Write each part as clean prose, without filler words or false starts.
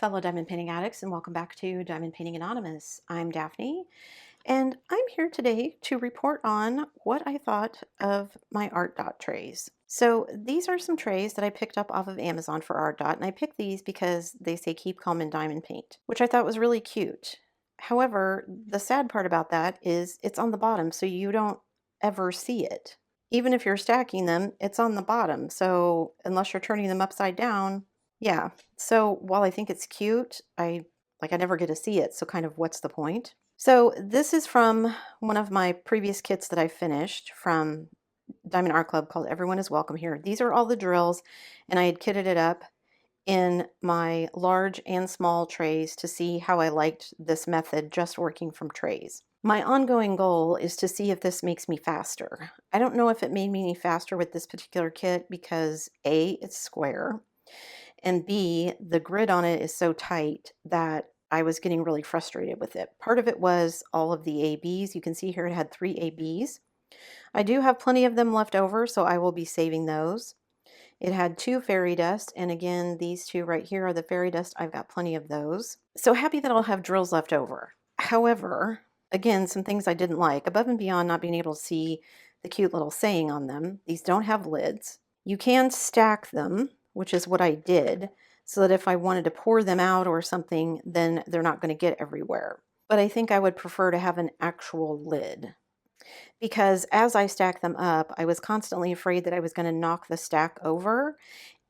fellow diamond painting addicts, and welcome back to Diamond Painting Anonymous. I'm Daphne, and I'm here today to report on what I thought of my Art Dot trays. So these are some trays that I picked up off of Amazon for Art Dot, and I picked these because they say keep calm in diamond paint, which I thought was really cute. However, the sad part about that is it's on the bottom, so you don't ever see it. Even if you're stacking them, it's on the bottom, so unless you're turning them upside down, yeah. So while I think it's cute, I never get to see it, so kind of what's the point? So this is from one of my previous kits that I finished from Diamond Art Club called Everyone is Welcome Here. These are all the drills, and I had kitted it up in my large and small trays to see how I liked this method just working from trays. My ongoing goal is to see if this makes me faster. I don't know if it made me any faster with this particular kit because A, it's square, and B, the grid on it is so tight that I was getting really frustrated with it. Part of it was all of the ABs. You can see here it had 3 ABs. I do have plenty of them left over, so I will be saving those. It had 2 fairy dust, and again, these 2 right here are the fairy dust. I've got plenty of those. So happy that I'll have drills left over. However, again, some things I didn't like. Above and beyond not being able to see the cute little saying on them, these don't have lids. You can stack them, which is what I did, so that if I wanted to pour them out or something, then they're not going to get everywhere. But I think I would prefer to have an actual lid, because as I stack them up, I was constantly afraid that I was going to knock the stack over,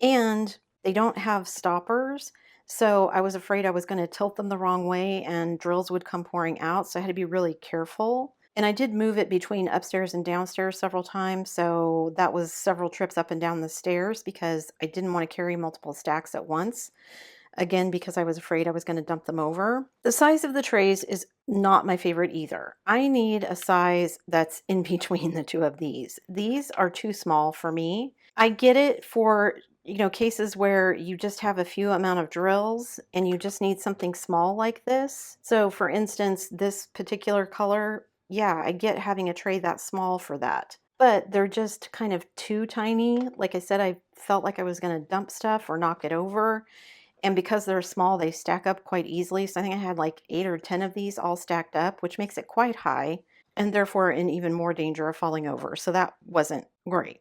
and they don't have stoppers. So I was afraid I was going to tilt them the wrong way and drills would come pouring out. So I had to be really careful. And I did move it between upstairs and downstairs several times. So that was several trips up and down the stairs because I didn't want to carry multiple stacks at once. Again, because I was afraid I was going to dump them over. The size of the trays is not my favorite either. I need a size that's in between the two of these. These are too small for me. I get it for, cases where you just have a few amount of drills and you just need something small like this. So for instance, this particular color, yeah, I get having a tray that small for that. But they're just kind of too tiny. Like I said, I felt like I was going to dump stuff or knock it over. And because they're small, they stack up quite easily. So I think I had like 8 or 10 of these all stacked up, which makes it quite high and therefore in even more danger of falling over. So that wasn't great.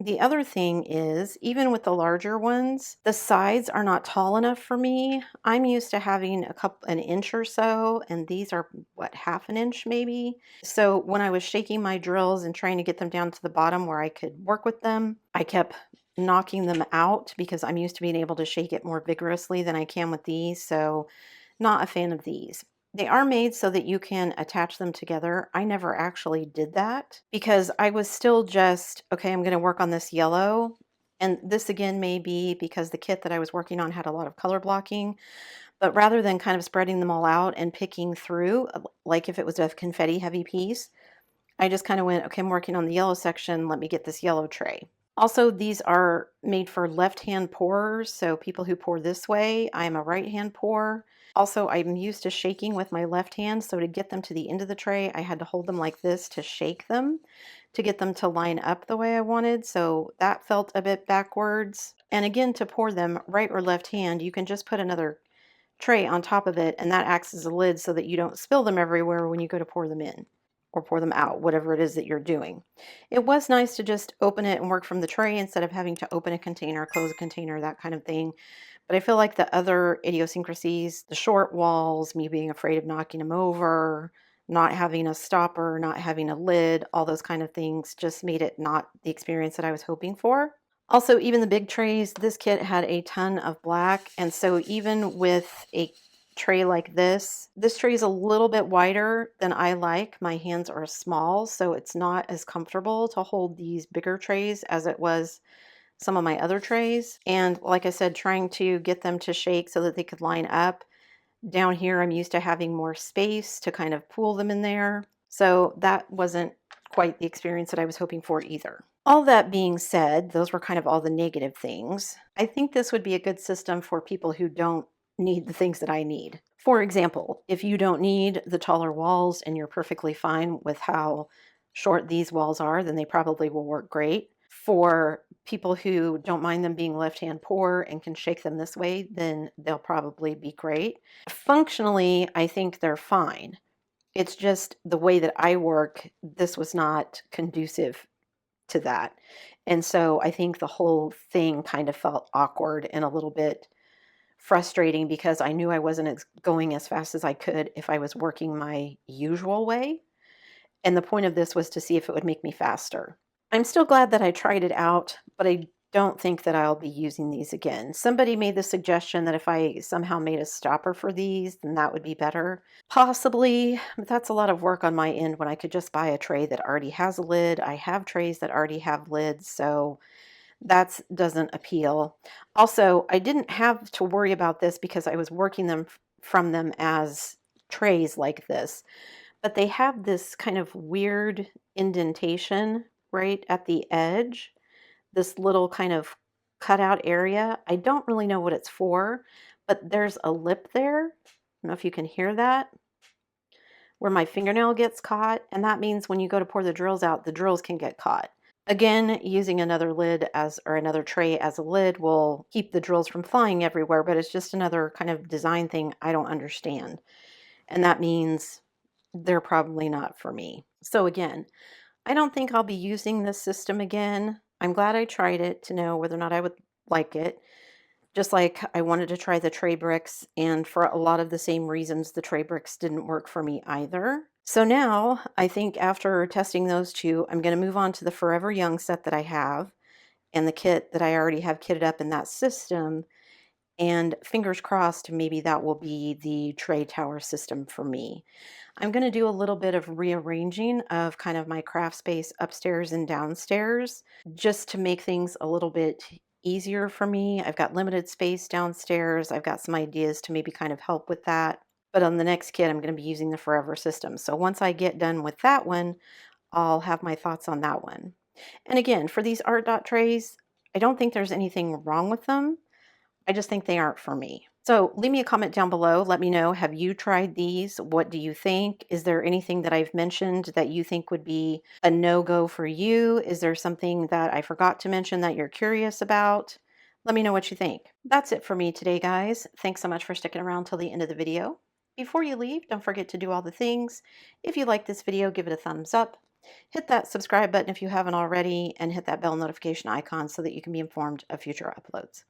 The other thing is, even with the larger ones, the sides are not tall enough for me. I'm used to having an inch or so, and these are what, half an inch maybe. So when I was shaking my drills and trying to get them down to the bottom where I could work with them, I kept knocking them out because I'm used to being able to shake it more vigorously than I can with these. So not a fan of these. They are made so that you can attach them together. I never actually did that because I was still just, okay, I'm going to work on this yellow. And this again may be because the kit that I was working on had a lot of color blocking. But rather than kind of spreading them all out and picking through, like if it was a confetti heavy piece, I just kind of went, okay, I'm working on the yellow section. Let me get this yellow tray. Also, these are made for left-hand pourers, so people who pour this way. I'm a right-hand pourer. Also, I'm used to shaking with my left hand, so to get them to the end of the tray, I had to hold them like this to shake them to get them to line up the way I wanted, so that felt a bit backwards. And again, to pour them right or left hand, you can just put another tray on top of it, and that acts as a lid so that you don't spill them everywhere when you go to pour them in or pour them out, whatever it is that you're doing. It was nice to just open it and work from the tray instead of having to open a container, close a container, that kind of thing. But I feel like the other idiosyncrasies, the short walls, me being afraid of knocking them over, not having a stopper, not having a lid, all those kind of things just made it not the experience that I was hoping for. Also, even the big trays, this kit had a ton of black, and so even with a tray like this tray is a little bit wider than I like. My hands are small, so it's not as comfortable to hold these bigger trays as it was some of my other trays. And like I said, trying to get them to shake so that they could line up. Down here, I'm used to having more space to kind of pool them in there. So that wasn't quite the experience that I was hoping for either. All that being said, those were kind of all the negative things. I think this would be a good system for people who don't need the things that I need. For example, if you don't need the taller walls and you're perfectly fine with how short these walls are, then they probably will work great. For people who don't mind them being left-hand pour and can shake them this way, then they'll probably be great. Functionally, I think they're fine. It's just the way that I work, this was not conducive to that. And so I think the whole thing kind of felt awkward and a little bit frustrating because I knew I wasn't going as fast as I could if I was working my usual way. And the point of this was to see if it would make me faster. I'm still glad that I tried it out, but I don't think that I'll be using these again. Somebody made the suggestion that if I somehow made a stopper for these, then that would be better. Possibly, but that's a lot of work on my end when I could just buy a tray that already has a lid. I have trays that already have lids, so that doesn't appeal. Also, I didn't have to worry about this because I was working them from them as trays like this, but they have this kind of weird indentation right at the edge, this little kind of cutout area. I don't really know what it's for, but there's a lip there. I don't know if you can hear that, where my fingernail gets caught, and that means when you go to pour the drills out, the drills can get caught. Again, using another lid or another tray as a lid will keep the drills from flying everywhere, but it's just another kind of design thing I don't understand. And that means they're probably not for me. So again, I don't think I'll be using this system again. I'm glad I tried it to know whether or not I would like it. Just like I wanted to try the tray bricks, and for a lot of the same reasons, the tray bricks didn't work for me either. So now I think after testing those two, I'm going to move on to the Forever Young set that I have and the kit that I already have kitted up in that system. And fingers crossed, maybe that will be the tray tower system for me. I'm going to do a little bit of rearranging of kind of my craft space upstairs and downstairs just to make things a little bit easier for me. I've got limited space downstairs. I've got some ideas to maybe kind of help with that. But on the next kit, I'm going to be using the Forever system. So once I get done with that one, I'll have my thoughts on that one. And again, for these art dot trays, I don't think there's anything wrong with them. I just think they aren't for me. So leave me a comment down below. Let me know, have you tried these? What do you think? Is there anything that I've mentioned that you think would be a no-go for you? Is there something that I forgot to mention that you're curious about? Let me know what you think. That's it for me today, guys. Thanks so much for sticking around till the end of the video. Before you leave, don't forget to do all the things. If you like this video, give it a thumbs up. Hit that subscribe button if you haven't already, and hit that bell notification icon so that you can be informed of future uploads.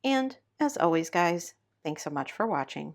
And as always, guys, thanks so much for watching.